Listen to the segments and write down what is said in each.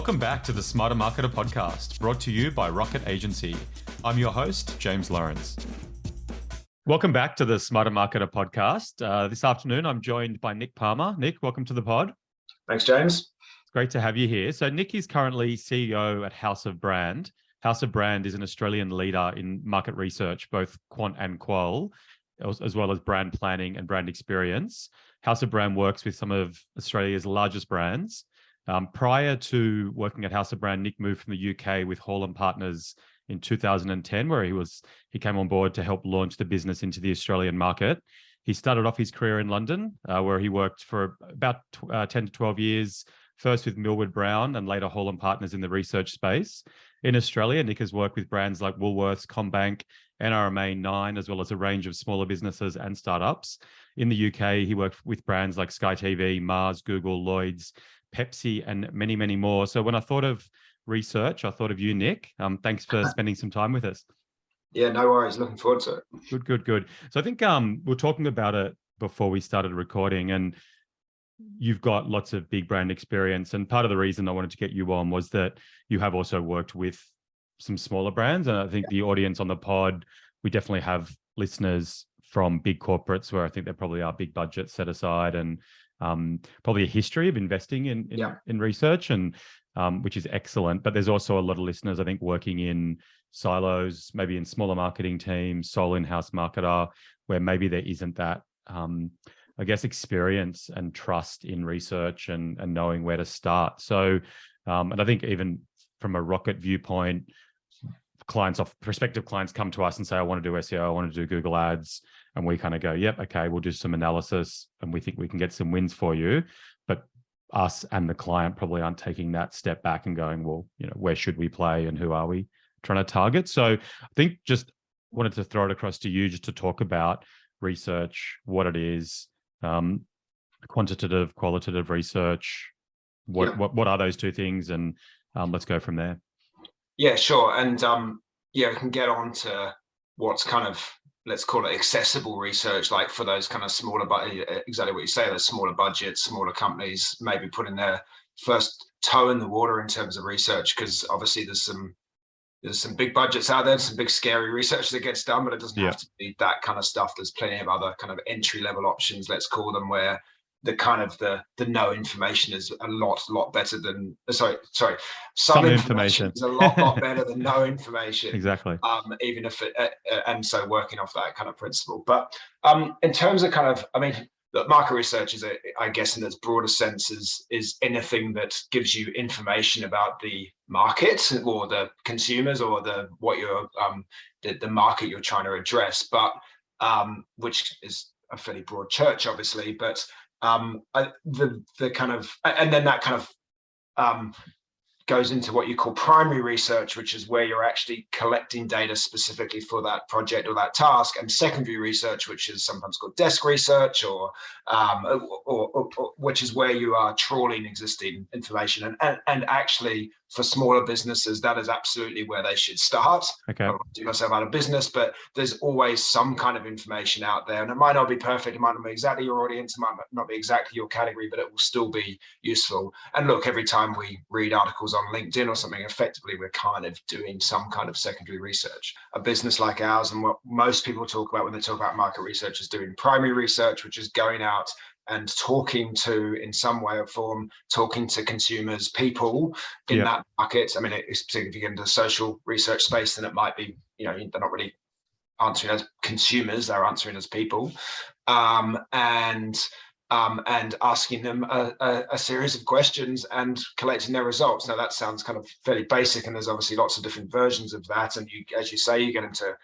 Welcome back to the Smarter Marketer podcast, brought to you by Rocket Agency. I'm your host, James Lawrence. Welcome back to the Smarter Marketer podcast. This afternoon, I'm joined by Nick Palmer. Nick, welcome to the pod. Thanks, James. It's great to have you here. So Nick is currently CEO at House of Brand. House of Brand is an Australian leader in market research, both quant and qual, as well as brand planning and brand experience. House of Brand works with some of Australia's largest brands. Prior to working at House of Brand, Nick moved from the UK with Hall & Partners in 2010, where he came on board to help launch the business into the Australian market. He started off his career in London, where he worked for about 10 to 12 years, first with Millward Brown and later Hall & Partners in the research space. In Australia, Nick has worked with brands like Woolworths, CommBank, NRMA, Nine, as well as a range of smaller businesses and startups. In the UK, he worked with brands like Sky TV, Mars, Google, Lloyds, Pepsi, and many, many more. So when I thought of research, I thought of you, Nick. Thanks for spending some time with us. Yeah, no worries. Looking forward to it. Good. So I think we're talking about it before we started recording, and you've got lots of big brand experience. And part of the reason I wanted to get you on was that you have also worked with some smaller brands. And I think the audience on the pod, we definitely have listeners from big corporates where I think there probably are big budgets set aside and probably a history of investing in research, and which is excellent. But there's also a lot of listeners, I think, working in silos, maybe in smaller marketing teams, sole in-house marketer, where maybe there isn't that, I guess, experience and trust in research and knowing where to start. So, and I think even from a Rocket viewpoint, prospective clients come to us and say, I want to do SEO, I want to do Google Ads. And we kind of go, yep, okay, we'll do some analysis and we think we can get some wins for you. But us and the client probably aren't taking that step back and going, well, where should we play and who are we trying to target? So I think just wanted to throw it across to you just to talk about research, what it is, quantitative, qualitative research. What are those two things? And let's go from there. Yeah, sure. And we can get on to what's kind of, let's call it accessible research, like for those kind of smaller, exactly what you say, those smaller budgets, smaller companies, maybe putting their first toe in the water in terms of research, because obviously there's some big budgets out there, some big scary research that gets done, but it doesn't have to be that kind of stuff. There's plenty of other kind of entry level options, let's call them, where the kind of the no information is a lot better than some information is a lot better than no information. Exactly. Even if and so working off that kind of principle. But in terms of kind of, look, market research is, I guess, in its broader sense, is anything that gives you information about the market or the consumers or the market you're trying to address, but which is a fairly broad church, obviously. But the kind of, and then that kind of goes into what you call primary research, which is where you're actually collecting data specifically for that project or that task, and secondary research, which is sometimes called desk research, or which is where you are trawling existing information. And actually, for smaller businesses, that is absolutely where they should start. Okay. I don't want to do myself out of business, but there's always some kind of information out there, and it might not be perfect, it might not be exactly your audience, it might not be exactly your category, but it will still be useful. And look, every time we read articles on LinkedIn or something, effectively we're kind of doing some kind of secondary research. A business like ours, and what most people talk about when they talk about market research, is doing primary research, which is going out and talking to, in some way or form, talking to consumers, people in that market. Particularly if you get into the social research space, then it might be, they're not really answering as consumers, they're answering as people, and asking them a series of questions and collecting their results. Now that sounds kind of fairly basic, and there's obviously lots of different versions of that. And you, as you say, you get into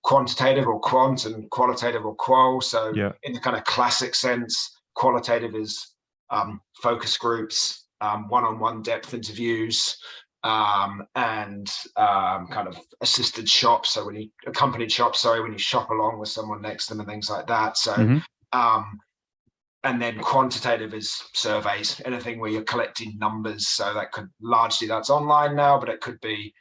quantitative or quant and qualitative or qual. So in the kind of classic sense, qualitative is focus groups, one-on-one depth interviews, and kind of assisted shops. So accompanied shops, when you shop along with someone next to them and things like that. So, and then quantitative is surveys, anything where you're collecting numbers. So that's online now, but it could be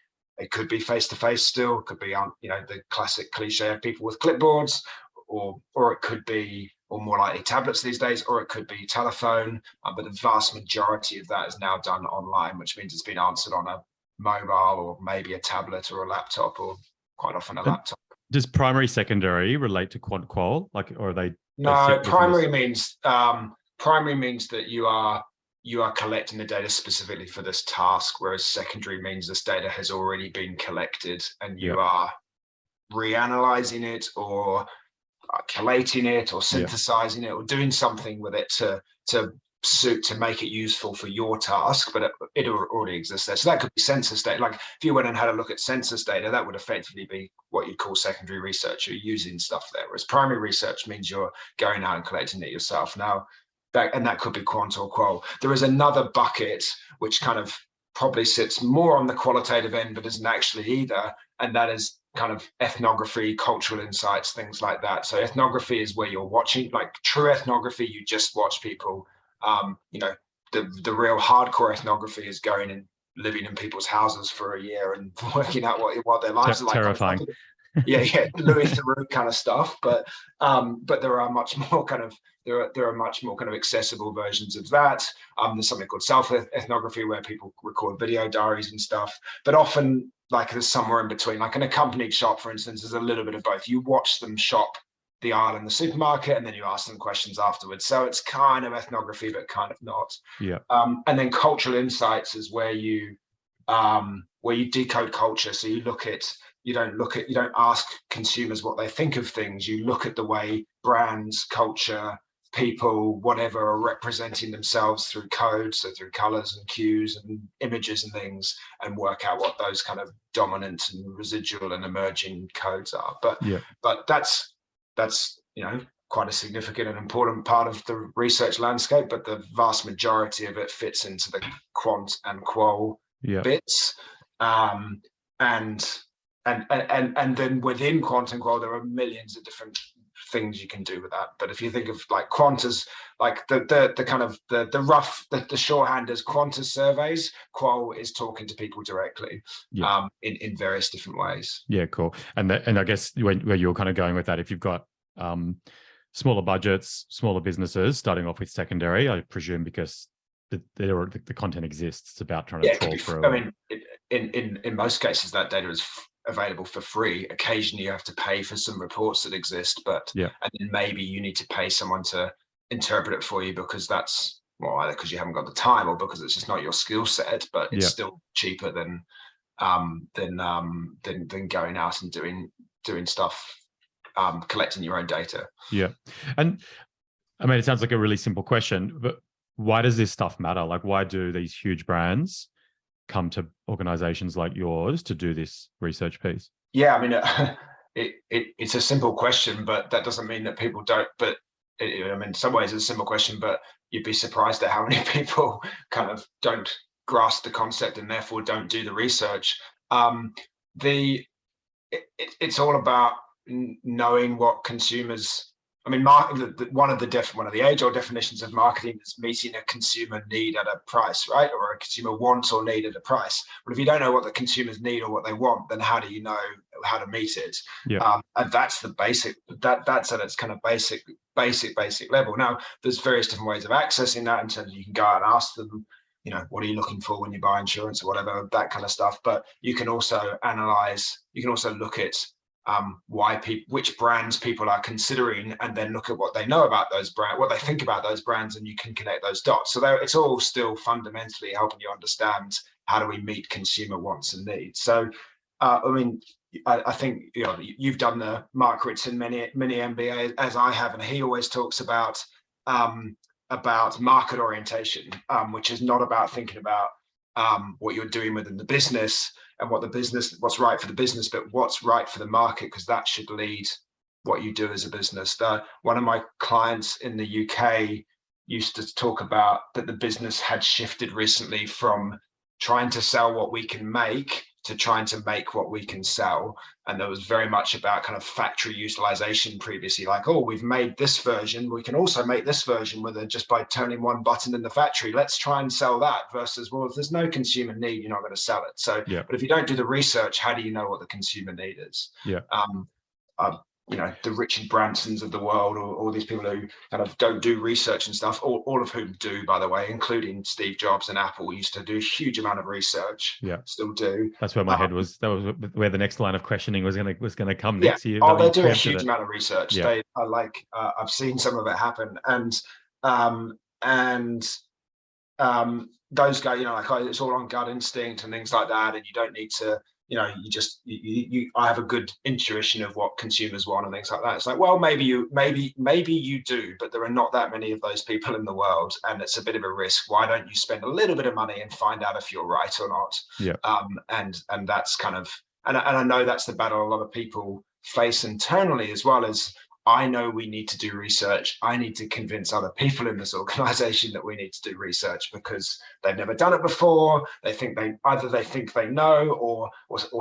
face-to-face still. It could be the classic cliche of people with clipboards, or it could be or more likely tablets these days, or it could be telephone. But the vast majority of that is now done online, which means it's been answered on a mobile or maybe a tablet or a laptop, or quite often a laptop. Does primary, secondary relate to quant qual? Like, or are they? No, primary means that you are collecting the data specifically for this task, whereas secondary means this data has already been collected and you are reanalyzing it or collating it or synthesizing it or doing something with it to make it useful for your task, but it already exists there. So that could be census data. Like if you went and had a look at census data, that would effectively be what you'd call secondary research. You're using stuff there, whereas primary research means you're going out and collecting it yourself. Now, that could be quant or qual. There is another bucket which kind of probably sits more on the qualitative end, but isn't actually either, and that is kind of ethnography, cultural insights, things like that. So ethnography is where you're watching, like true ethnography, you just watch people. The real hardcore ethnography is going and living in people's houses for a year and working out what their lives are like. Terrifying. Yeah, Louis Theroux kind of stuff. But there are much more kind of accessible versions of that. There's something called self-ethnography where people record video diaries and stuff. But often, like there's somewhere in between. Like an accompanied shop, for instance, is a little bit of both. You watch them shop the aisle in the supermarket, and then you ask them questions afterwards. So it's kind of ethnography, but kind of not. Yeah. And then cultural insights is where you decode culture. So you don't ask consumers what they think of things. You look at the way brands, culture, people, whatever, are representing themselves through code, so through colors and cues and images and things, and work out what those kind of dominant and residual and emerging codes are. But that's quite a significant and important part of the research landscape, but the vast majority of it fits into the quant and qual bits. And then within quant and qual, there are millions of different things you can do with that. But if you think of like quant as like the shorthand is quant as surveys, qual is talking to people directly in various different ways. Yeah, cool. And I guess where you're kind of going with that, if you've got smaller budgets, smaller businesses starting off with secondary, I presume because the content exists, it's about trying to troll through. I mean, in most cases, that data is available for free. Occasionally, you have to pay for some reports that exist, and then maybe you need to pay someone to interpret it for you because that's either because you haven't got the time or because it's just not your skill set. But it's still cheaper than going out and doing stuff, collecting your own data. Yeah, and I mean, it sounds like a really simple question, but why does this stuff matter? Like, why do these huge brands come to organizations like yours to do this research piece? Yeah, I mean, it's a simple question, but that doesn't mean that people don't. But in some ways, it's a simple question, but you'd be surprised at how many people kind of don't grasp the concept and therefore don't do the research. It's all about knowing what consumers. I mean, one of the age-old definitions of marketing is meeting a consumer need at a price, right? Or a consumer want or need at a price. But if you don't know what the consumers need or what they want, then how do you know how to meet it? Yeah. And that's the basic. That's at its kind of basic level. Now, there's various different ways of accessing that in terms of you can go out and ask them, what are you looking for when you buy insurance or whatever, that kind of stuff. But you can also analyze. You can also look at which brands people are considering, and then look at what they know about those brands, what they think about those brands, and you can connect those dots. So it's all still fundamentally helping you understand how do we meet consumer wants and needs. So, I mean, I think you've done the Mark Ritson mini MBA as I have, and he always talks about market orientation, which is not about thinking about what you're doing within the business and what's right for the business, but what's right for the market, because that should lead what you do as a business. One of my clients in the UK used to talk about that the business had shifted recently from trying to sell what we can make to trying to make what we can sell. And there was very much about kind of factory utilization previously, like, oh, we've made this version, we can also make this version with it just by turning one button in the factory. Let's try and sell that, versus, well, if there's no consumer need, you're not going to sell it. So, but if you don't do the research, how do you know what the consumer need is? Yeah. the Richard Bransons of the world, or these people who kind of don't do research and stuff, all of whom do, by the way, including Steve Jobs and Apple, used to do a huge amount of research. Yeah, still do. that's where my head was. That was where the next line of questioning was gonna come Yeah. next. You, Oh, they you do a preempted huge it. amount of research. Yeah. I've seen some of it happen, and those guys, it's all on gut instinct and things like that, and you don't need to, I have a good intuition of what consumers want and things like that. It's like, well, maybe you do, but there are not that many of those people in the world, and it's a bit of a risk. Why don't you spend a little bit of money and find out if you're right or not? Yeah. And that's kind of, and I know that's the battle a lot of people face internally, as well as, I know we need to do research. I need to convince other people in this organization that we need to do research, because they've never done it before. They think they know, or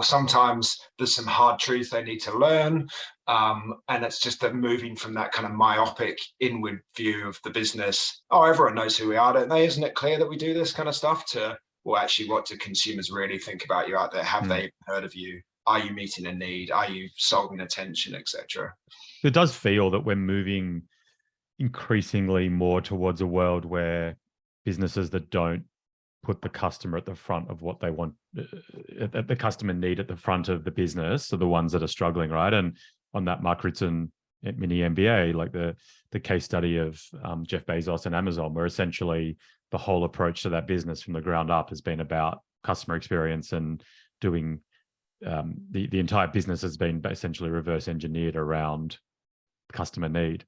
sometimes there's some hard truth they need to learn. And it's just that moving from that kind of myopic inward view of the business, oh, everyone knows who we are, don't they? Isn't it clear that we do this kind of stuff? To, well, actually, what do consumers really think about you out there? Have they heard of you? Are you meeting a need? Are you solving a tension, etc.? It does feel that we're moving increasingly more towards a world where businesses that don't put the customer at the front of what they want, the customer need at the front of the business, are the ones that are struggling, right? And on that Mark Ritson mini MBA, like the case study of Jeff Bezos and Amazon, where essentially the whole approach to that business from the ground up has been about customer experience, and doing the entire business has been essentially reverse engineered around customer need.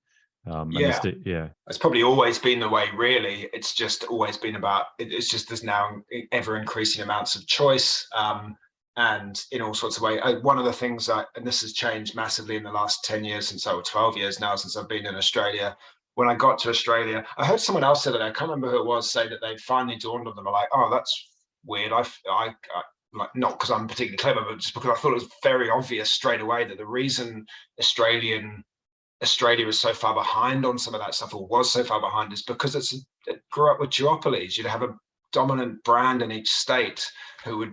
It's probably always been the way, really. It's just always been about, it's just there's now ever increasing amounts of choice, and in all sorts of ways. One of the things and this has changed massively in the last 10 years, or 12 years now, since I've been in Australia. When I got to Australia, I heard someone else say that, I can't remember who it was, say that they finally dawned on them, like, oh, that's weird. I like, not because I'm particularly clever, but just because I thought it was very obvious straight away that the reason Australia is so far behind on some of that stuff, or was so far behind, is because it grew up with duopolies. You'd have a dominant brand in each state who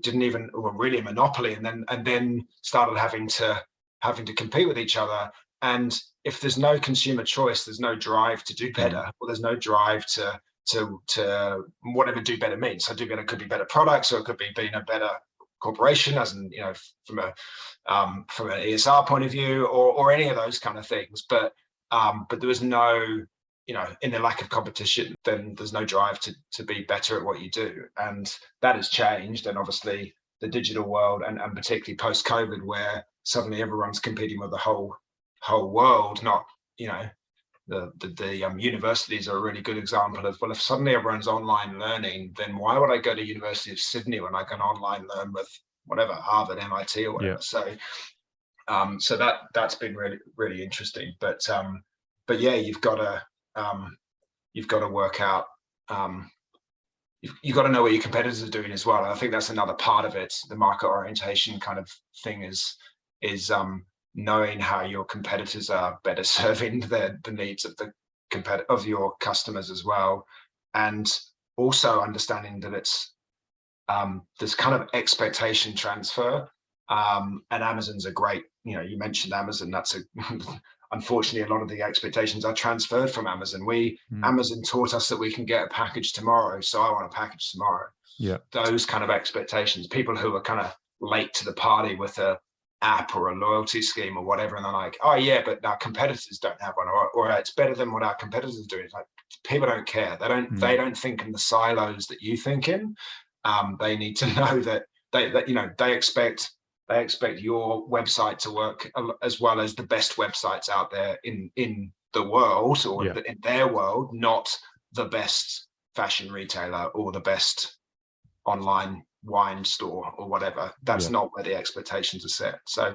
didn't even, or really a monopoly, and then started having to compete with each other. And if there's no consumer choice, there's no drive to do better, or there's no drive to whatever do better means. So do better could be better products, or it could be being a better corporation, as in, from an ESR point of view, or any of those kind of things. But there was no, in the lack of competition, then there's no drive to be better at what you do. And that has changed. And obviously the digital world, and particularly post-COVID, where suddenly everyone's competing with the whole world, not, the universities are a really good example of, well, if suddenly everyone's online learning, then why would I go to University of Sydney when I can online learn with whatever, Harvard, MIT, or whatever? Yeah. So that's been really, really interesting. But yeah, you've got to work out, you've got to know what your competitors are doing as well. And I think that's another part of it. The market orientation kind of thing is knowing how your competitors are better serving the needs of your customers as well, and also understanding that it's there's kind of expectation transfer, and Amazon's a great, you mentioned Amazon. That's unfortunately, a lot of the expectations are transferred from Amazon. Amazon taught us that we can get a package tomorrow, so I want a package tomorrow. Yeah, those kind of expectations. People who are kind of late to the party with a app or a loyalty scheme or whatever, and they're like, oh yeah, but our competitors don't have one, or it's better than what our competitors are doing. It's like, people don't care. They don't think in the silos that you think in. They need to know that they expect your website to work as well as the best websites out there in the world, or in their world, not the best fashion retailer or the best online wine store or whatever. That's not where the expectations are set. So,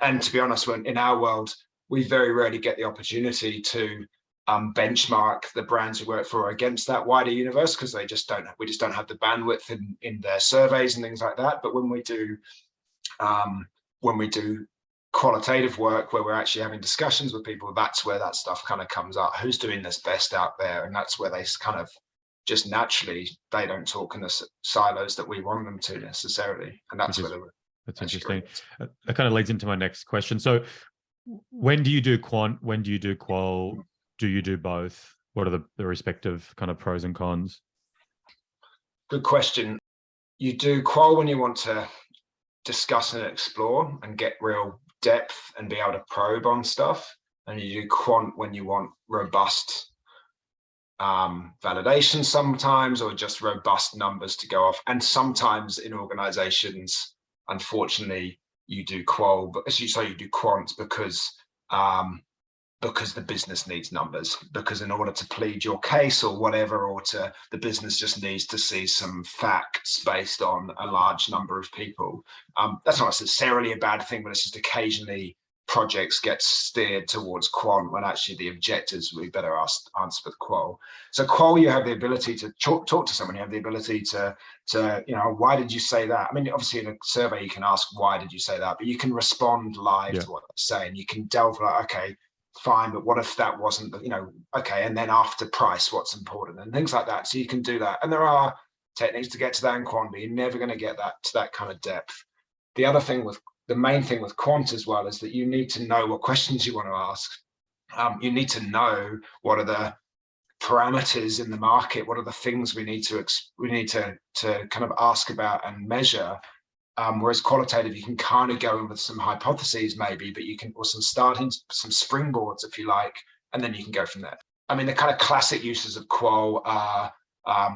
and to be honest, when in our world, we very rarely get the opportunity to benchmark the brands we work for against that wider universe, because we just don't have the bandwidth in their surveys and things like that. But when we do qualitative work, where we're actually having discussions with people, that's where that stuff kind of comes up. Who's doing this best out there? And that's where they kind of just naturally, they don't talk in the silos that we want them to necessarily. And that's interesting. That kind of leads into my next question. So When do you do quant? When do you do qual? Do you do both? What are the respective kind of pros and cons? Good question. You do qual when you want to discuss and explore and get real depth and be able to probe on stuff. And you do quant when you want robust validation sometimes, or just robust numbers to go off. And sometimes in organizations, unfortunately, you do qual, but as you say, you do quant because the business needs numbers, because in order to plead your case or whatever, or to the business just needs to see some facts based on a large number of people. That's not necessarily a bad thing, but it's just occasionally projects get steered towards quant when actually the objectives will be better answered with qual. So qual, you have the ability to talk to someone, you have the ability to why did you say that? I mean, obviously in a survey you can ask why did you say that, but you can respond live to what they say, and you can delve like, okay, fine, but what if that wasn't, okay, and then after price, what's important, and things like that. So you can do that, and there are techniques to get to that in quant, but you're never going to get that to that kind of depth. The main thing with quant as well is that you need to know what questions you want to ask. You need to know what are the parameters in the market, what are the things we need to kind of ask about and measure. Whereas qualitative, you can kind of go in with some hypotheses maybe, but you can, or some springboards if you like, and then you can go from there. I mean, the kind of classic uses of qual are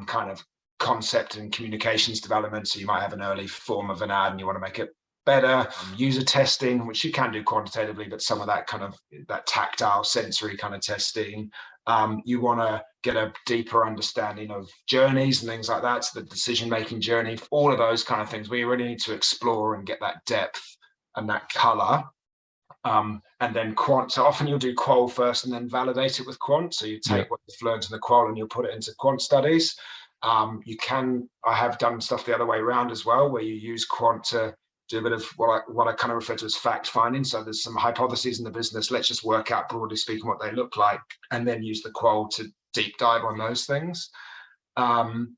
kind of concept and communications development. So you might have an early form of an ad and you want to make it better. User testing, which you can do quantitatively, but some of that kind of that tactile sensory kind of testing. You want to get a deeper understanding of journeys and things like that, so the decision-making journey, all of those kind of things we really need to explore and get that depth and that color. And then quant, so often you'll do qual first and then validate it with quant. So you take what you've learned in the qual and you'll put it into quant studies. I have done stuff the other way around as well, where you use quant to do a bit of what I kind of refer to as fact finding. So there's some hypotheses in the business. Let's just work out, broadly speaking, what they look like, and then use the qual to deep dive on those things. And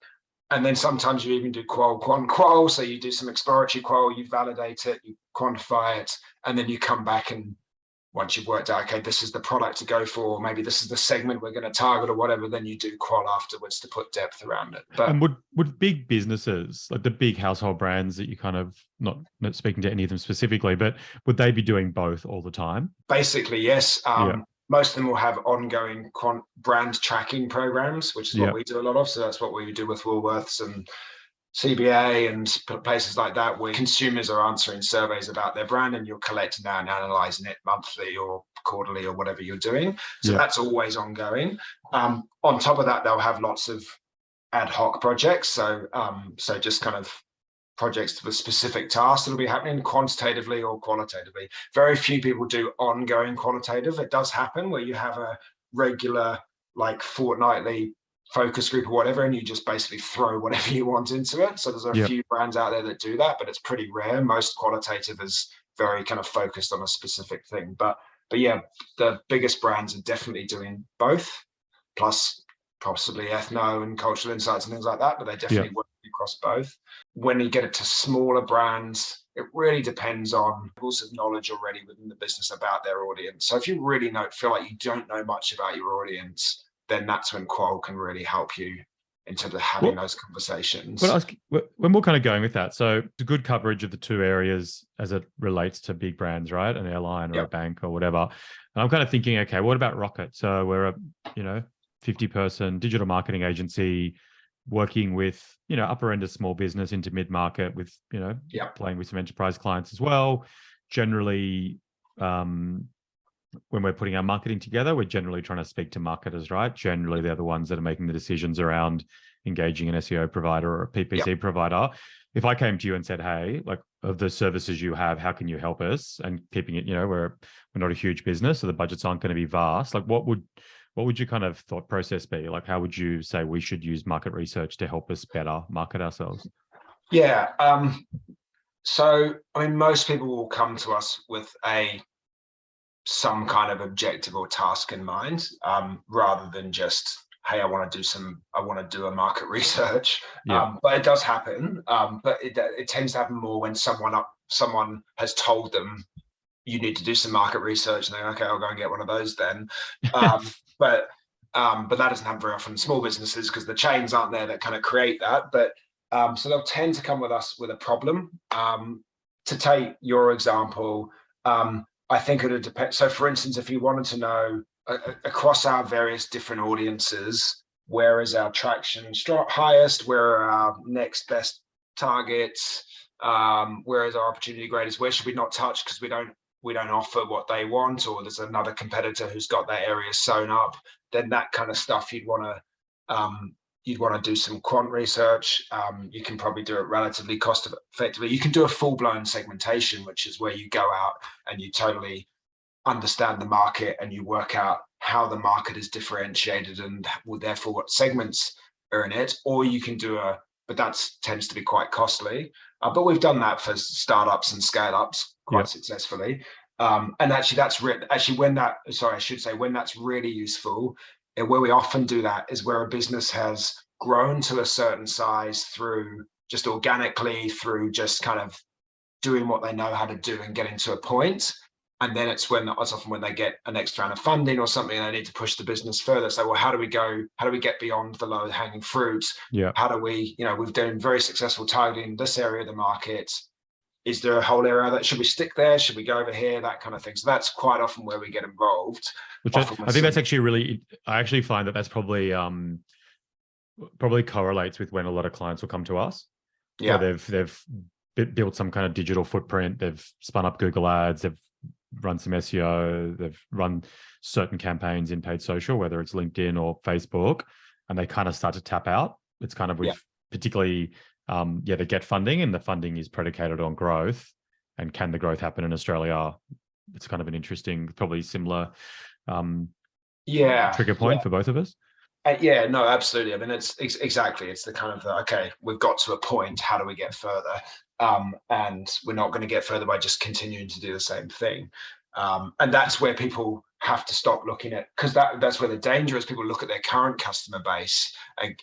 then sometimes you even do qual. So you do some exploratory qual, you validate it, you quantify it, and then you come back and once you've worked out, okay, this is the product to go for, maybe this is the segment we're going to target or whatever, then you do qual afterwards to put depth around it. But, and would big businesses, like the big household brands that you kind of, not speaking to any of them specifically, but would they be doing both all the time? Basically, yes. Most of them will have ongoing brand tracking programs, which is what we do a lot of. So that's what we do with Woolworths and CBA and places like that, where consumers are answering surveys about their brand and you're collecting that and analyzing it monthly or quarterly or whatever you're doing. So that's always ongoing. On top of that, they'll have lots of ad hoc projects. So just kind of projects for specific tasks that'll be happening quantitatively or qualitatively. Very few people do ongoing qualitative. It does happen where you have a regular, like fortnightly focus group or whatever, and you just basically throw whatever you want into it. So there's a few brands out there that do that, but it's pretty rare. Most qualitative is very kind of focused on a specific thing. But yeah, the biggest brands are definitely doing both, plus possibly ethno and cultural insights and things like that, but they definitely work across both. When you get it to smaller brands, it really depends on levels of knowledge already within the business about their audience. So if you really feel like you don't know much about your audience, then that's when qual can really help you in terms of having those conversations. But when we're kind of going with that, so the good coverage of the two areas as it relates to big brands, right? An airline or a bank or whatever. And I'm kind of thinking, okay, what about Rocket? So we're a 50-person digital marketing agency working with upper end of small business into mid-market with playing with some enterprise clients as well. Generally, when we're putting our marketing together, we're generally trying to speak to marketers, right? Generally, they're the ones that are making the decisions around engaging an SEO provider or a PPC provider. If I came to you and said, hey, like of the services you have, how can you help us? And keeping it, we're not a huge business, so the budgets aren't going to be vast. Like what would your kind of thought process be? Like, how would you say we should use market research to help us better market ourselves? Yeah. So, I mean, most people will come to us with some kind of objective or task in mind, rather than just, hey, I want to do a market research. But it does happen. But it tends to happen more when someone has told them you need to do some market research, and then, okay, I'll go and get one of those then. Um, but but that doesn't happen very often in small businesses because the chains aren't there that kind of create that. But so they'll tend to come with us with a problem. To take your example, I think it would depend. So, for instance, if you wanted to know across our various different audiences, where is our traction highest? Where are our next best targets? Where is our opportunity greatest? Where should we not touch because we don't offer what they want, or there's another competitor who's got that area sewn up? Then that kind of stuff you'd want to do some quant research. You can probably do it relatively cost effectively. You can do a full-blown segmentation, which is where you go out and you totally understand the market and you work out how the market is differentiated and therefore what segments are in it. Or you can do but that tends to be quite costly. But we've done that for startups and scale-ups quite successfully. And actually, when that's really useful, and where we often do that is where a business has grown to a certain size through just organically, through just kind of doing what they know how to do and getting to a point. And then it's often when they get a next round of funding or something, and they need to push the business further. So, well, how do we get beyond the low hanging fruit? Yeah. How do we, we've done very successful targeting this area of the market. Is there a whole area that should we stick there? Should we go over here? That kind of thing. So that's quite often where we get involved. Which I think that's actually I actually find that's probably correlates with when a lot of clients will come to us. Yeah. Where they've built some kind of digital footprint. They've spun up Google ads. They've run some SEO. They've run certain campaigns in paid social, whether it's LinkedIn or Facebook, and they kind of start to tap out. It's kind of with particularly they get funding, and the funding is predicated on growth. And can the growth happen in Australia? It's kind of an interesting, probably similar trigger point for both of us. No, absolutely. I mean, it's exactly. It's the kind of okay, we've got to a point. How do we get further? And we're not going to get further by just continuing to do the same thing. And that's where people have to stop looking at, because that's where the danger is. People look at their current customer base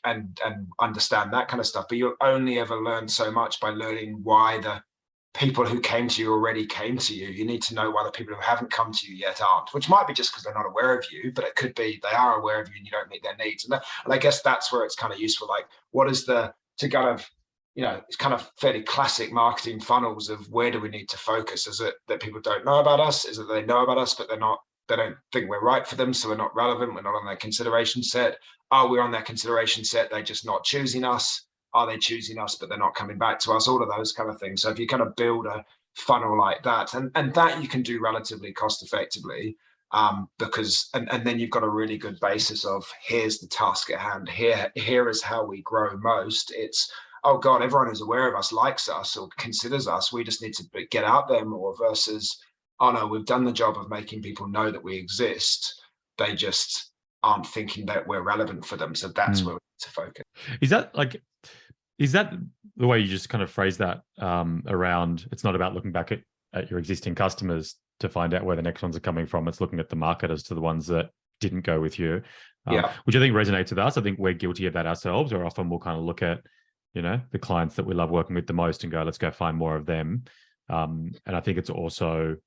and understand that kind of stuff. But you'll only ever learn so much by learning why the people who came to you already came to you. You need to know why the people who haven't come to you yet aren't, which might be just because they're not aware of you, but it could be they are aware of you and you don't meet their needs. And I guess that's where it's kind of useful. Like, what is to kind of, it's kind of fairly classic marketing funnels of where do we need to focus? Is it that people don't know about us? Is it they know about us, but they don't think we're right for them, so we're not relevant, we're not on their consideration set? Are we on their consideration set, they're just not choosing us? Are they choosing us, but they're not coming back to us? All of those kind of things. So if you kind of build a funnel like that, and that you can do relatively cost effectively, because then you've got a really good basis of here's the task at hand. Here is how we grow most. It's, oh God, everyone who's aware of us likes us or considers us. We just need to get out there more, versus, oh no, we've done the job of making people know that we exist. They just aren't thinking that we're relevant for them. So that's where we need to focus. Is that the way you just kind of phrase that around, it's not about looking back at your existing customers to find out where the next ones are coming from. It's looking at the market as to the ones that didn't go with you, which I think resonates with us. I think we're guilty of that ourselves, or often we'll kind of look at, the clients that we love working with the most and go, let's go find more of them. And I think it's also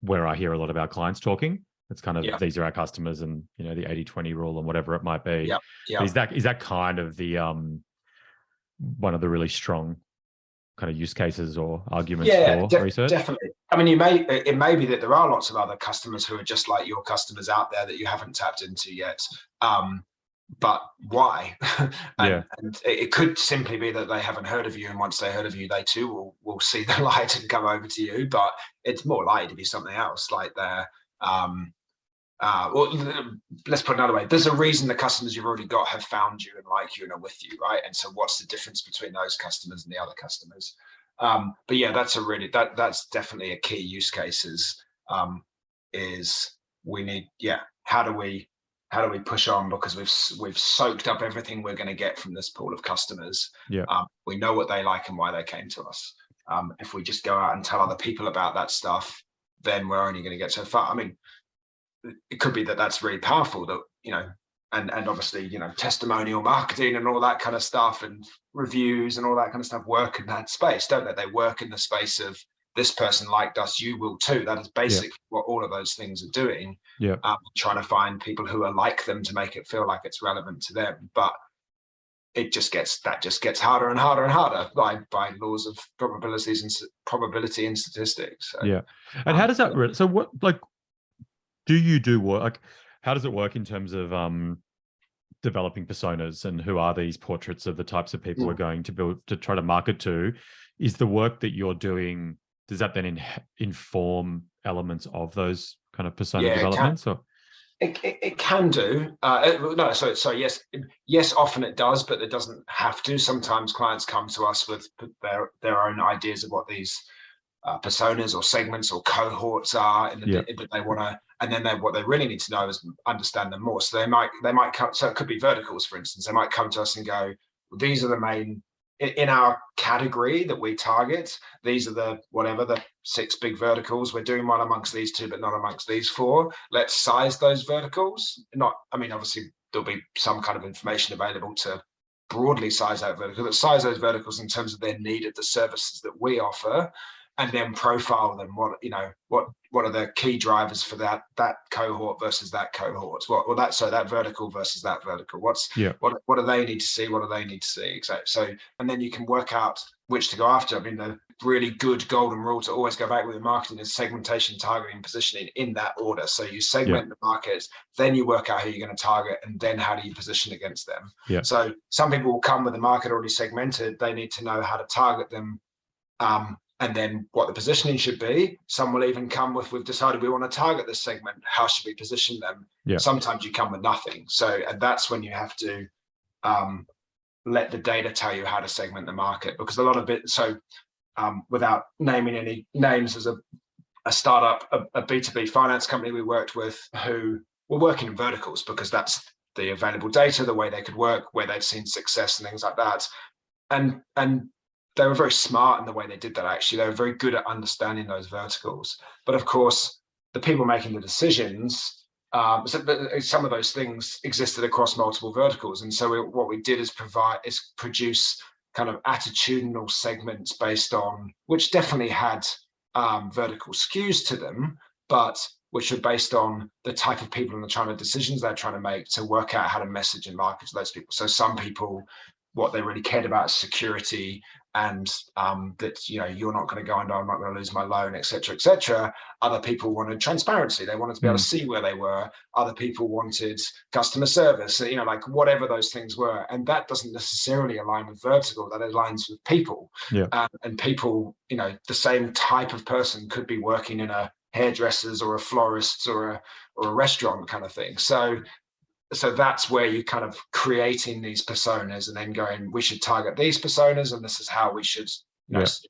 where I hear a lot of our clients talking. It's kind of, these are our customers, and, the 80-20 rule and whatever it might be. Is that kind of the, one of the really strong kind of use cases or arguments for research? Definitely. I mean, it may be that there are lots of other customers who are just like your customers out there that you haven't tapped into yet. But why? And it could simply be that they haven't heard of you, and once they heard of you, they too will see the light and come over to you. But it's more likely to be something else, like they're let's put it another way. There's a reason the customers you've already got have found you and like you and are with you, right? And so what's the difference between those customers and the other customers? But yeah, that's definitely a key use case is we need, how do we push on, because we've soaked up everything we're going to get from this pool of customers. We know what they like and why they came to us. If we just go out and tell other people about that stuff, then we're only going to get so far. I mean, it could be that that's really powerful, that, and obviously, testimonial marketing and all that kind of stuff and reviews and all that kind of stuff work in that space, don't they? They work in the space of this person liked us, you will too. That is basically what all of those things are doing. Yeah. Trying to find people who are like them to make it feel like it's relevant to them. But it just gets harder and harder and harder by laws of probability and statistics. So, yeah. And how does that, so what, like, do you do work, like, how does it work in terms of developing personas, and who are these portraits of the types of people we're going to build to try to market to? Is the work that you're doing, does that then inform elements of those kind of persona developments? It can do. No, so yes, often it does, but it doesn't have to. Sometimes clients come to us with their own ideas of what these personas or segments or cohorts are, and that they want to, and then what they really need to know is understand them more. So they might come. So it could be verticals, for instance. They might come to us and go, well, these are the main in our category that we target. These are the 6 big verticals. We're doing well amongst these 2, but not amongst these 4. Let's size those verticals. Obviously there'll be some kind of information available to broadly size that vertical, but size those verticals in terms of their need of the services that we offer, and then profile them. What are the key drivers for that cohort versus that cohort? That vertical versus that vertical. What do they need to see? What do they need to see? Exactly. So, and then you can work out which to go after. I mean, the really good golden rule to always go back with your marketing is segmentation, targeting, positioning in that order. So you segment the market, then you work out who you're going to target, and then how do you position against them? So some people will come with the market already segmented. They need to know how to target them. And then what the positioning should be. Some will even come with, we've decided we want to target this segment. How should we position them? Sometimes you come with nothing. And that's when you have to let the data tell you how to segment the market, because a lot of it, without naming any names, as a startup, a B2B finance company we worked with, who were working in verticals because that's the available data, the way they could work, where they'd seen success and things like that. And they were very smart in the way they did that. Actually, they were very good at understanding those verticals. But of course, the people making the decisions, some of those things existed across multiple verticals. And so what we did is produce kind of attitudinal segments based on, which definitely had vertical skews to them, but which are based on the type of people and the decisions they're trying to make to work out how to message and market to those people. So some people, what they really cared about is security, and that you're not going to go under, I'm not going to lose my loan, etc., etc. Other people wanted transparency; they wanted to be able to see where they were. Other people wanted customer service, like whatever those things were, and that doesn't necessarily align with vertical. That aligns with people, and people, the same type of person could be working in a hairdresser's or a florist's or a restaurant kind of thing. So that's where you kind of creating these personas and then going, we should target these personas, and this is how we should,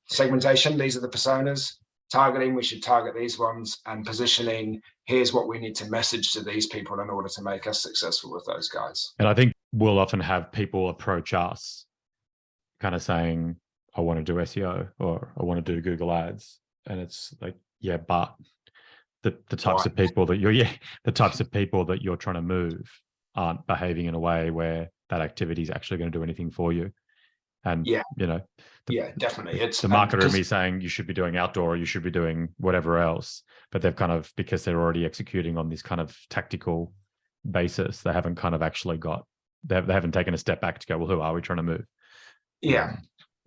segmentation, these are the personas. Targeting, we should target these ones, and positioning, here's what we need to message to these people in order to make us successful with those guys. And I think we'll often have people approach us kind of saying, I want to do SEO or I want to do Google ads. And it's like, but the types of people that you're trying to move aren't behaving in a way where that activity is actually going to do anything for you. And definitely, it's the marketer in me saying you should be doing outdoor or you should be doing whatever else, but they've kind of, because they're already executing on this kind of tactical basis, they haven't kind of actually they haven't taken a step back to go, well, who are we trying to move?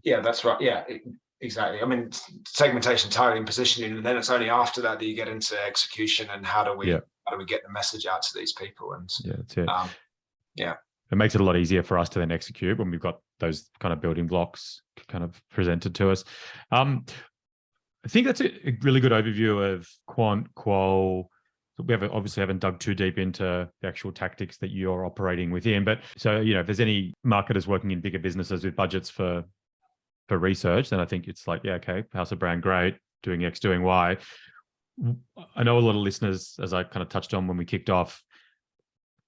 That's right. Exactly. I mean, segmentation, targeting, positioning, and then it's only after that you get into execution and how do we get the message out to these people? And that's it. It makes it a lot easier for us to then execute when we've got those kind of building blocks kind of presented to us. I think that's a really good overview of qual. We obviously haven't dug too deep into the actual tactics that you're operating within, but so if there's any marketers working in bigger businesses with budgets for research, then I think it's like, house of brand, great, doing X, doing Y. I know a lot of listeners, as I kind of touched on when we kicked off,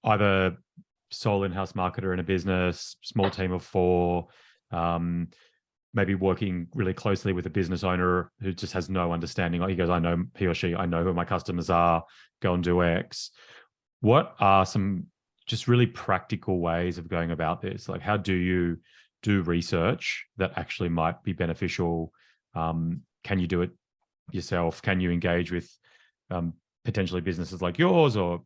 either sole in-house marketer in a business, small team of 4, maybe working really closely with a business owner who just has no understanding. Like he goes, he or she, I know who my customers are, go and do X. What are some just really practical ways of going about this? Like, how do you do research that actually might be beneficial? Can you do it yourself? Can you engage with potentially businesses like yours or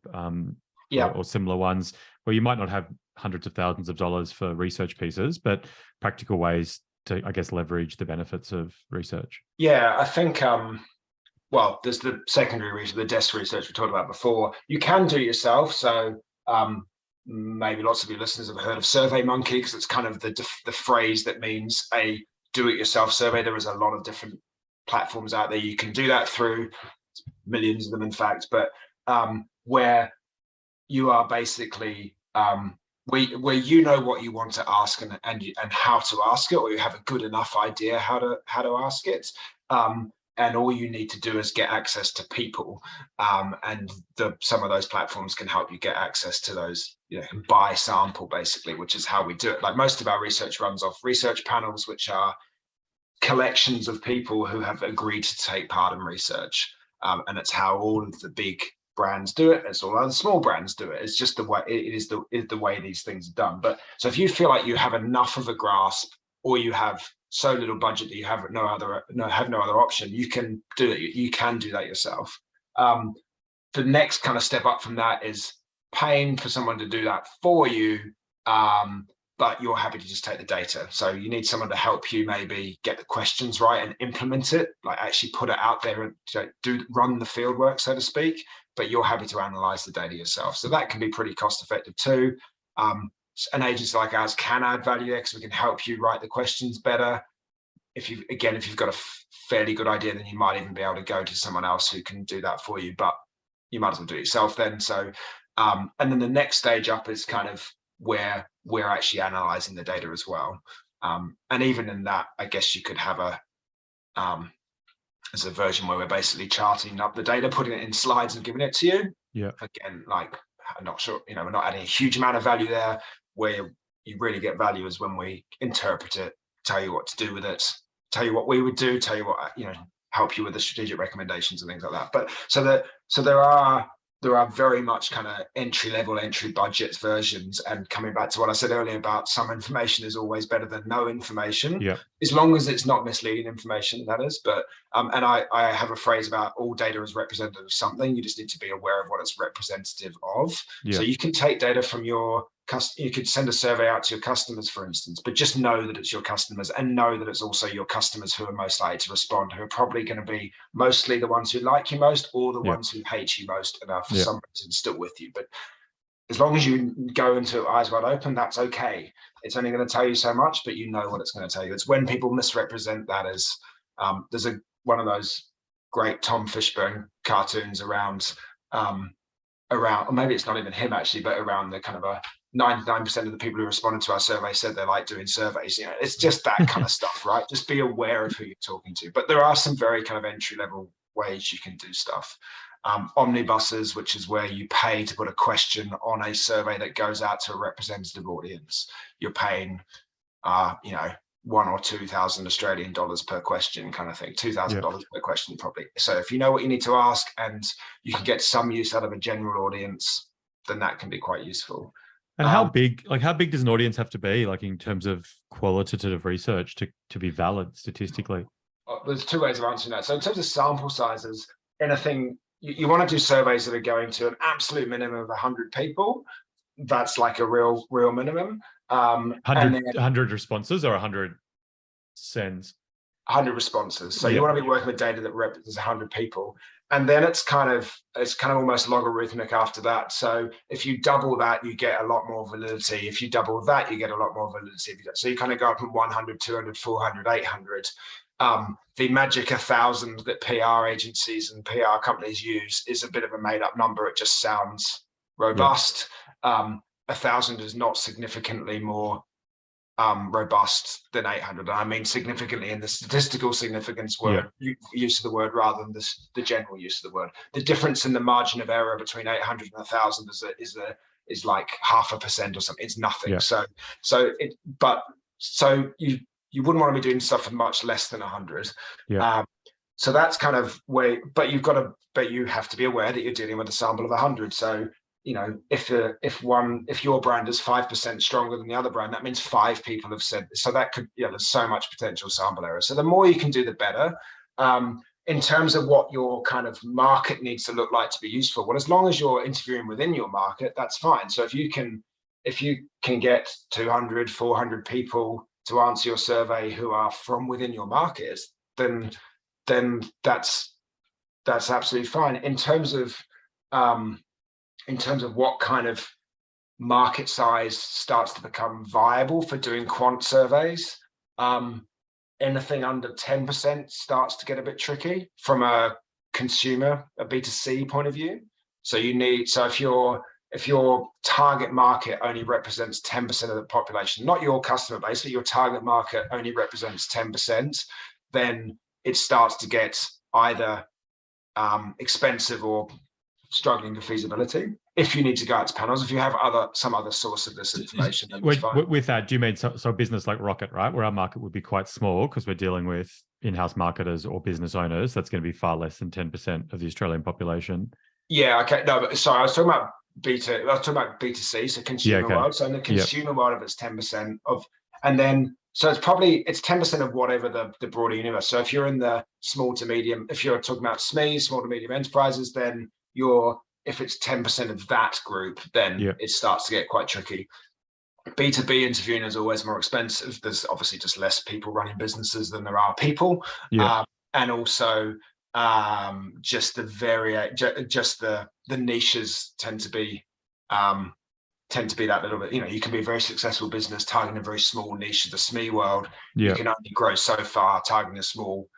similar ones where you might not have hundreds of thousands of dollars for research pieces, but practical ways to, I guess, leverage the benefits of research? Yeah, I think, well, there's the secondary research, the desk research we talked about before. You can do it yourself. So maybe lots of your listeners have heard of SurveyMonkey, because it's kind of the phrase that means a do-it-yourself survey. There is a lot of different platforms out there you can do that through, millions of them, in fact, but where you are basically where you know what you want to ask and how to ask it, or you have a good enough idea how to ask it, and all you need to do is get access to people, and some of those platforms can help you get access to those, by sample, basically, which is how we do it. Like, most of our research runs off research panels, which are collections of people who have agreed to take part in research, and it's how all of the big brands do it. It's all other small brands do it. It's just the way it is the way these things are done. But so if you feel like you have enough of a grasp, or you have so little budget that you have no other option, you can do it. You can do that yourself. The next kind of step up from that is paying for someone to do that for you, but you're happy to just take the data. So you need someone to help you maybe get the questions right and implement it, like actually put it out there and run the field work, so to speak, but you're happy to analyze the data yourself. So that can be pretty cost effective too. An agency like ours can add value there, because we can help you write the questions better. If you've got a fairly good idea, then you might even be able to go to someone else who can do that for you, but you might as well do it yourself then. So, and then the next stage up is kind of where we're actually analyzing the data as well. And even in that, I guess you could have as a version where we're basically charting up the data, putting it in slides and giving it to you. Yeah. Again, like, I'm not sure, we're not adding a huge amount of value there. Where you really get value is when we interpret it, tell you what to do with it, tell you what we would do, tell you what, help you with the strategic recommendations and things like that. But so there are very much kind of entry budget versions. And coming back to what I said earlier about some information is always better than no information, as long as it's not misleading information, that is. But and I have a phrase about all data is representative of something. You just need to be aware of what it's representative of. So you can take data from you could send a survey out to your customers, for instance, but just know that it's your customers, and know that it's also your customers who are most likely to respond, who are probably going to be mostly the ones who like you most, or the ones who hate you most and are for some reason still with you. But as long as you go into eyes wide open, that's okay. It's only going to tell you so much, but you know what it's going to tell you. It's when people misrepresent that as there's one of those great Tom Fishburne cartoons around, or maybe it's not even him actually, but around the kind of a 99% of the people who responded to our survey said they like doing surveys. It's just that kind of stuff, right? Just be aware of who you're talking to. But there are some very kind of entry-level ways you can do stuff. Omnibuses, which is where you pay to put a question on a survey that goes out to a representative audience. You're paying, $1,000 or $2,000 Australian dollars per question, kind of thing. $2,000 per question, probably. So if you know what you need to ask and you can get some use out of a general audience, then that can be quite useful. And how big does an audience have to be, like, in terms of qualitative research to be valid statistically? There's two ways of answering that. So in terms of sample sizes, anything you want to do surveys that are going to an absolute minimum of 100 people. That's like a real minimum. 100 responses or 100 sends? 100 responses. So you want to be working with data that represents 100 people. And then it's kind of almost logarithmic after that. So if you double that, you get a lot more validity. If you double that, you get a lot more validity. So you kind of go up from 100, 200, 400, 800. The magic 1,000 that PR agencies and PR companies use is a bit of a made up number. It just sounds robust. 1,000 is not significantly more robust than 800. I mean significantly in the statistical significance use of the word, rather than the general use of the word. The difference in the margin of error between 800 and 1,000 is like 0.5% or something. It's nothing. So you wouldn't want to be doing stuff for much less than 100. So that's kind of where, but you have to be aware that you're dealing with a sample of 100. So if your brand is 5% stronger than the other brand, that means 5 people have said, so that could, there's so much potential sample error. So the more you can do, the better. in terms of what your kind of market needs to look like to be useful, well, as long as you're interviewing within your market, that's fine. So if you can get 200, 400 people to answer your survey who are from within your market, then that's absolutely fine. In terms of what kind of market size starts to become viable for doing quant surveys, anything under 10% starts to get a bit tricky from a consumer, a B2C point of view. So if your target market only represents 10% of the population, not your customer base, but your target market only represents 10%, then it starts to get either expensive or struggling for feasibility. If you need to go out to panels, if you have some other source of this information, then it's fine. With that, do you mean so a business like Rocket, right, where our market would be quite small because we're dealing with in-house marketers or business owners? That's going to be far less than 10% of the Australian population. Yeah. Okay. No, but sorry, I was talking about B2C, so consumer world. So in the consumer world, if it's 10% of, and then so it's 10% of whatever the broader universe. So if you're in the small to medium, if you're talking about SMEs, small to medium enterprises, then if it's 10% of that group, then it starts to get quite tricky. B2B interviewing is always more expensive. There's obviously just less people running businesses than there are people. And also just the niches tend to be that little bit. You can be a very successful business targeting a very small niche of the SME world. You can only grow so far targeting a small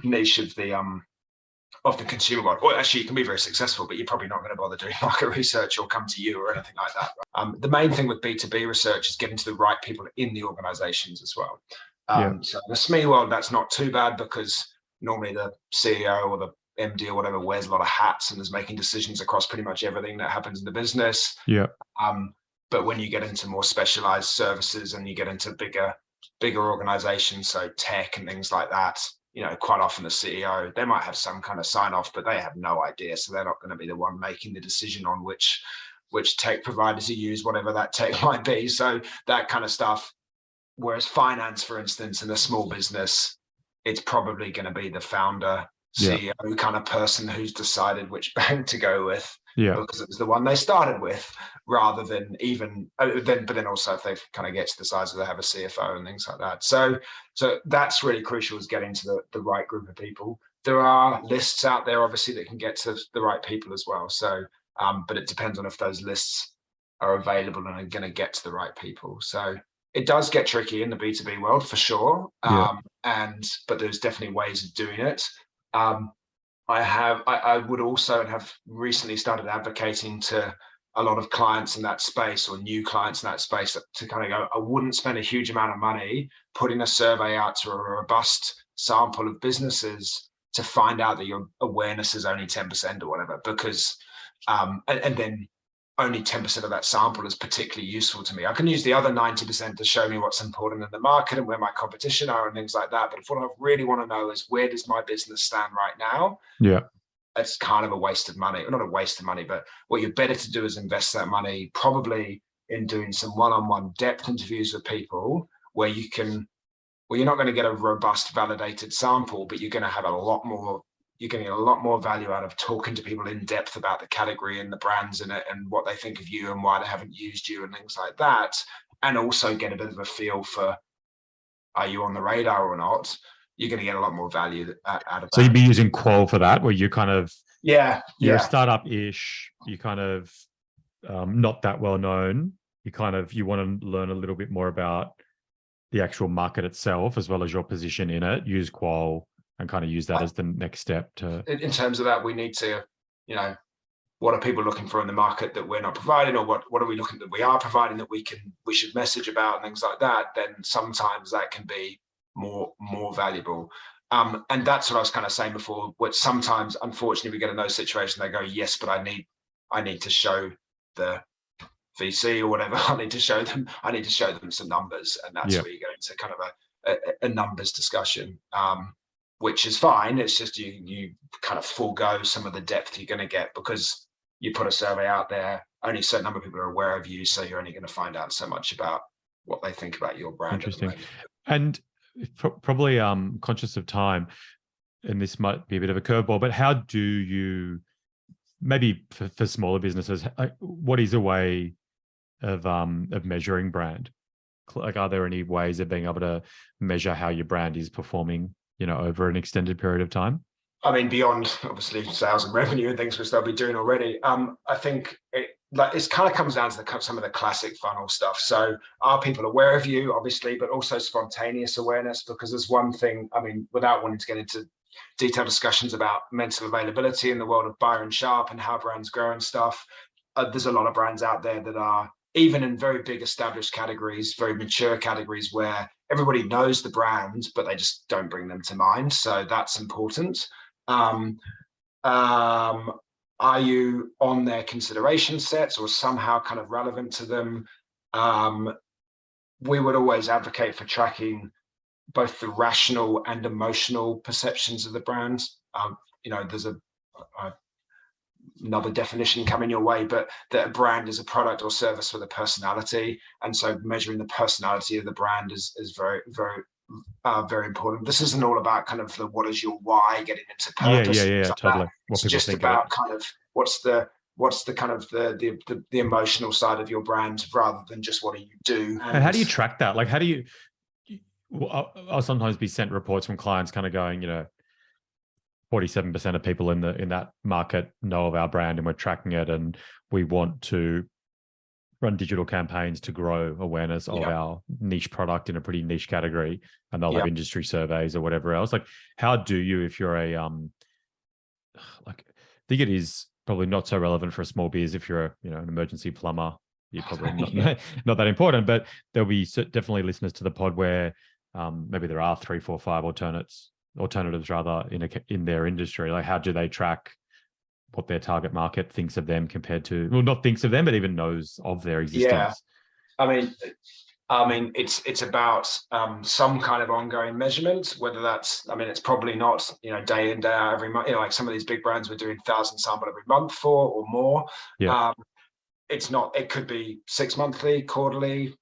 niche of the consumer world. Or actually, you can be very successful, but you're probably not going to bother doing market research or come to you or anything like that. Right? The main thing with B2B research is getting to the right people in the organizations as well. So in the SME world, that's not too bad because normally the CEO or the MD or whatever wears a lot of hats and is making decisions across pretty much everything that happens in the business. But when you get into more specialized services and you get into bigger organizations, so tech and things like that, quite often the CEO, they might have some kind of sign off, but they have no idea. So they're not going to be the one making the decision on which tech providers you use, whatever that tech might be. So that kind of stuff. Whereas finance, for instance, in a small business, it's probably going to be the founder, CEO kind of person who's decided which bank to go with because it was the one they started with, rather than but then also if they kind of get to the size where they have a CFO and things like that. So that's really crucial, is getting to the right group of people. There are lists out there, obviously, that can get to the right people as well. So, but it depends on if those lists are available and are going to get to the right people. So it does get tricky in the B2B world for sure. But there's definitely ways of doing it. I would also have recently started advocating to a lot of clients in that space, or new clients in that space, to kind of go, I wouldn't spend a huge amount of money putting a survey out to a robust sample of businesses to find out that your awareness is only 10% or whatever, because and then only 10% of that sample is particularly useful to me. I can use the other 90% to show me what's important in the market and where my competition are and things like that. But if what I really want to know is, where does my business stand right now? It's kind of a waste of money. Not a waste of money, but what you're better to do is invest that money probably in doing some one-on-one depth interviews with people where you're not going to get a robust validated sample, but you're going to have a lot more value out of talking to people in depth about the category and the brands in it and what they think of you and why they haven't used you and things like that. And also get a bit of a feel for, are you on the radar or not? You're going to get a lot more value out of that. So you'd be using Qual for that, where you kind of, you're a startup-ish, you kind of not that well known. You want to learn a little bit more about the actual market itself, as well as your position in it. Use Qual and kind of use that as the next step to. In terms of that, we need to, what are people looking for in the market that we're not providing, or what are we looking that we are providing that we should message about and things like that? Then sometimes that can be more valuable. And that's what I was kind of saying before. What sometimes, unfortunately, we get in those situations. They go, yes, but I need to show the VC or whatever. I need to show them some numbers, and that's where you go into kind of a numbers discussion. Which is fine. It's just you kind of forego some of the depth you're going to get because you put a survey out there. Only a certain number of people are aware of you, so you're only going to find out so much about what they think about your brand. Interesting. And probably conscious of time, and this might be a bit of a curveball, but how do you, maybe for smaller businesses, what is a way of measuring brand? Like, are there any ways of being able to measure how your brand is performing, over an extended period of time? I mean, beyond obviously sales and revenue and things which they'll be doing already, I think it kind of comes down to some of the classic funnel stuff. So are people aware of you, obviously, but also spontaneous awareness? Because there's one thing, I mean, without wanting to get into detailed discussions about mental availability in the world of Byron Sharp and how brands grow and stuff, there's a lot of brands out there that are even in very big established categories, very mature categories, where everybody knows the brand, but they just don't bring them to mind. So that's important. Are you on their consideration sets or somehow kind of relevant to them? We would always advocate for tracking both the rational and emotional perceptions of the brand. There's another definition coming your way, but that a brand is a product or service with a personality. And so measuring the personality of the brand is very, very very important. This isn't all about kind of the what is your why, getting into purpose. Yeah, totally. It's just about kind of what's the kind of the emotional side of your brand rather than just what do you do. And how do you track that? Like, how do you? I'll sometimes be sent reports from clients, kind of going, 47% of people in that market know of our brand, and we're tracking it, and we want to run digital campaigns to grow awareness of our niche product in a pretty niche category, and they'll have industry surveys or whatever else. Like, how do you, if you're a like, I think it is probably not so relevant for a small biz. If you're an emergency plumber, you're probably not that important, but there'll be definitely listeners to the pod where maybe there are 3, 4, 5 alternatives rather in their industry. Like, how do they track what their target market thinks of them compared to, well, not thinks of them, but even knows of their existence? Yeah, I mean, it's about some kind of ongoing measurement, whether that's, it's probably not, day in, day out, every month, like some of these big brands we're doing 1,000 sample every month for or more. Yeah. It's not, it could be 6 monthly, quarterly,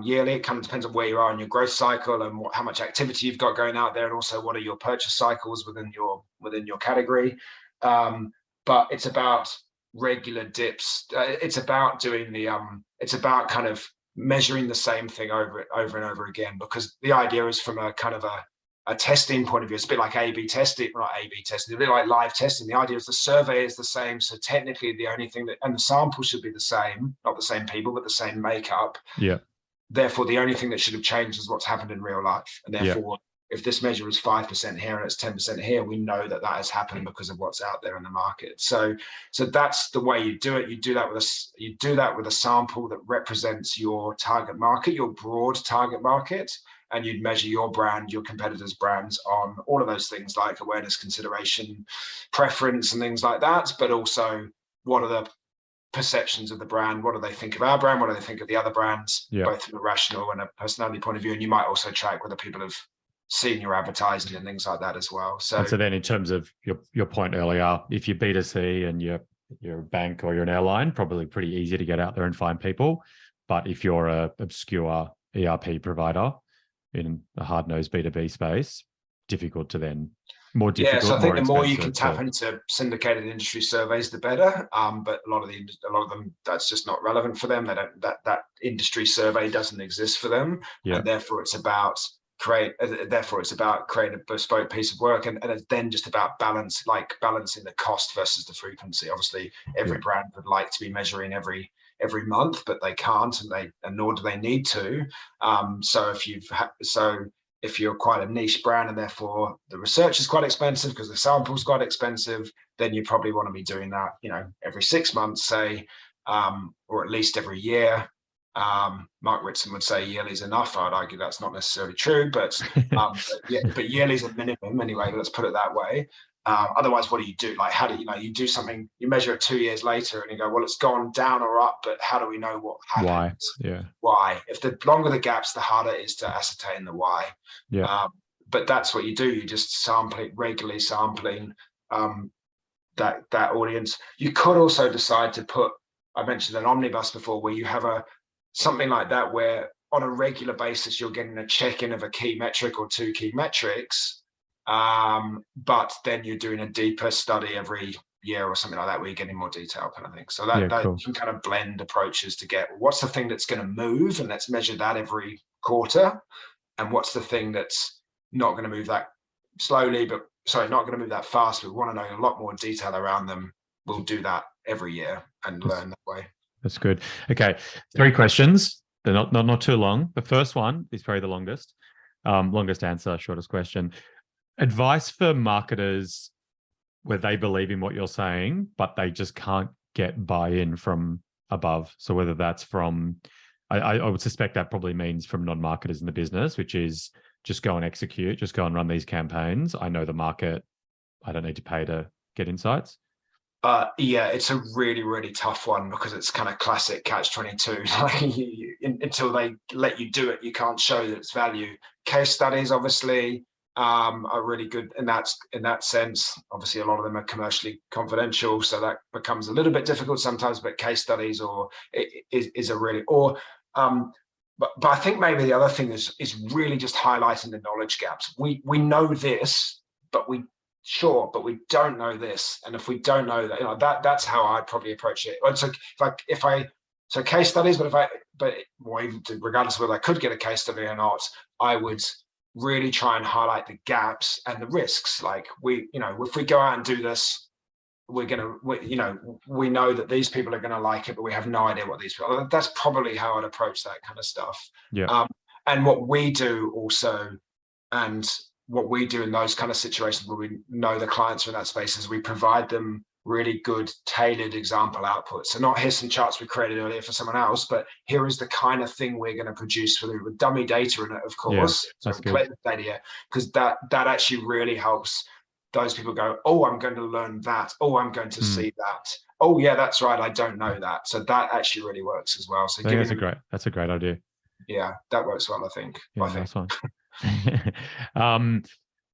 yearly. It kind of depends on where you are in your growth cycle and how much activity you've got going out there, and also what are your purchase cycles within your category. But it's about regular dips. It's about doing it's about kind of measuring the same thing over and over again, because the idea is from a kind of a testing point of view. It's a bit like A/B testing, not A/B testing, a bit like live testing. The idea is the survey is the same. So technically the only thing and the sample should be the same, not the same people, but the same makeup. Yeah. Therefore, the only thing that should have changed is what's happened in real life. And therefore, if this measure is 5% here and it's 10% here, we know that has happened because of what's out there in the market. So that's the way you do it. You do that with a sample that represents your target market, your broad target market, and you'd measure your brand, your competitors' brands on all of those things like awareness, consideration, preference, and things like that. But also, what are the perceptions of the brand? What do they think of our brand? What do they think of the other brands, both from a rational and a personality point of view? And you might also track whether people have seen your advertising and things like that as well. So then, in terms of your point earlier, if you're B2C and you're a bank or you're an airline, probably pretty easy to get out there and find people. But if you're a obscure ERP provider in a hard-nosed B2B space, difficult to then. More difficult. Yeah, so I think the more you can tap into syndicated industry surveys, the better. But a lot of them, that's just not relevant for them. They don't. That industry survey doesn't exist for them, and therefore it's about creating a bespoke piece of work, and it's then just about balancing the cost versus the frequency. Obviously, every brand would like to be measuring every month, but they can't, and nor do they need to. If you're quite a niche brand and therefore the research is quite expensive because the sample is quite expensive, then you probably want to be doing that, every 6 months, say, or at least every year. Mark Ritson would say yearly is enough. I'd argue that's not necessarily true, but yearly is a minimum anyway. Let's put it that way. Otherwise, what do you do? Like, how do you do something? You measure it 2 years later, and you go, well, it's gone down or up, but how do we know what happened? Why? Yeah. Why? If the longer the gaps, the harder it is to ascertain the why. Yeah. But that's what you do. You just regularly sampling that audience. You could also decide to put. I mentioned an omnibus before, where you have something like that, where on a regular basis you're getting a check-in of a key metric or 2 key metrics. But then you're doing a deeper study every year or something like that, where you're getting more detail kind of thing. So that cool. you can kind of blend approaches to get what's the thing that's going to move, and let's measure that every quarter, and what's the thing that's not going to move that slowly, but sorry, not going to move that fast. We want to know a lot more detail around them. We'll do that every year and learn that way. That's good. Okay, 3 questions. They're not too long. The first one is probably the longest. Longest answer, shortest question. Advice for marketers where they believe in what you're saying, but they just can't get buy-in from above. So whether that's from, I would suspect that probably means from non-marketers in the business, which is just go and execute, just go and run these campaigns. I know the market. I don't need to pay to get insights. Yeah, it's a really, really tough one, because it's kind of classic catch-22. Like until they let you do it, you can't show that it's value. Case studies, obviously, are really good in that sense. Obviously, a lot of them are commercially confidential, so that becomes a little bit difficult sometimes. But case studies is a really but I think maybe the other thing is really just highlighting the knowledge gaps. We know this, but we don't know this, and if we don't know that, that's how I'd probably approach it. So so case studies, but regardless of whether I could get a case study or not, I would really try and highlight the gaps and the risks. Like if we go out and do this, we know that these people are going to like it, but we have no idea what these people are. That's probably how I'd approach that kind of stuff. Yeah. And what we do also, and what we do in those kind of situations where we know the clients are in that space, is we provide them really good tailored example outputs. So not here's some charts we created earlier for someone else, but here is the kind of thing we're going to produce for them with dummy data in it, of course. Yeah, so collect the data, because that actually really helps those people go, oh, I'm going to learn that. Oh, I'm going to see that. Oh, yeah, that's right. I don't know that. So that actually really works as well. So that's a great idea. Yeah, that works well, I think. Yeah, nice one.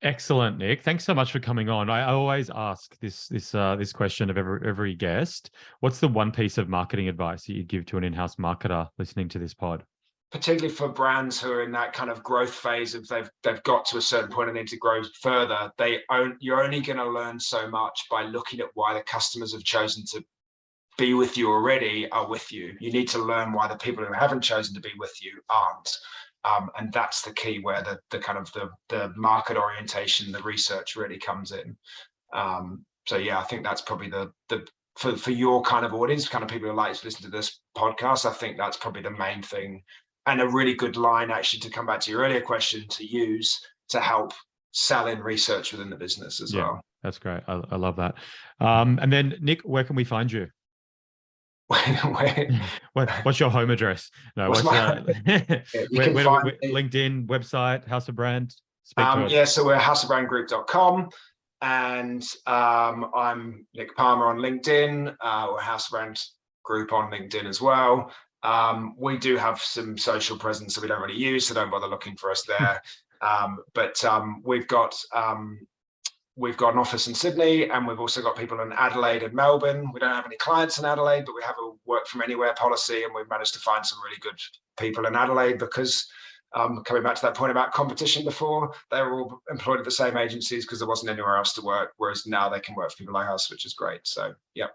Excellent, Nick. Thanks so much for coming on. I always ask this question of every guest. What's the one piece of marketing advice that you'd give to an in-house marketer listening to this pod? Particularly for brands who are in that kind of growth phase of they've got to a certain point and need to grow further. You're only going to learn so much by looking at why the customers have chosen to be with you already are with you. You need to learn why the people who haven't chosen to be with you aren't. And that's the key where the kind of the market orientation, the research really comes in. So yeah, I think that's probably for your kind of audience, kind of people who like to listen to this podcast, I think that's probably the main thing. And a really good line, actually, to come back to your earlier question, to use to help sell in research within the business as well. That's great. I love that. And then Nick, where can we find you? What's your home address? No, LinkedIn, website, House of Brand? So we're houseofbrandgroup.com, and I'm Nick Palmer on LinkedIn. We're House of Brand Group on LinkedIn as well. We do have some social presence that we don't really use, so don't bother looking for us there. But we've got an office in Sydney, and we've also got people in Adelaide and Melbourne. We don't have any clients in Adelaide, but we have a work from anywhere policy, and we've managed to find some really good people in Adelaide because, coming back to that point about competition before, they were all employed at the same agencies because there wasn't anywhere else to work, whereas now they can work for people like us, which is great. So yeah,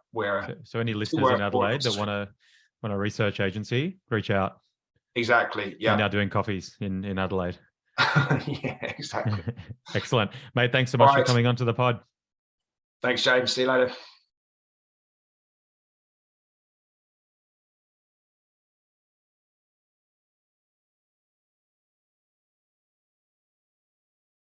so any listeners in Adelaide that want a research agency, reach out. Exactly. Yeah. We're now doing coffees in Adelaide. Yeah, exactly. Excellent. Mate, thanks so much for coming onto the pod. Thanks, James. See you later.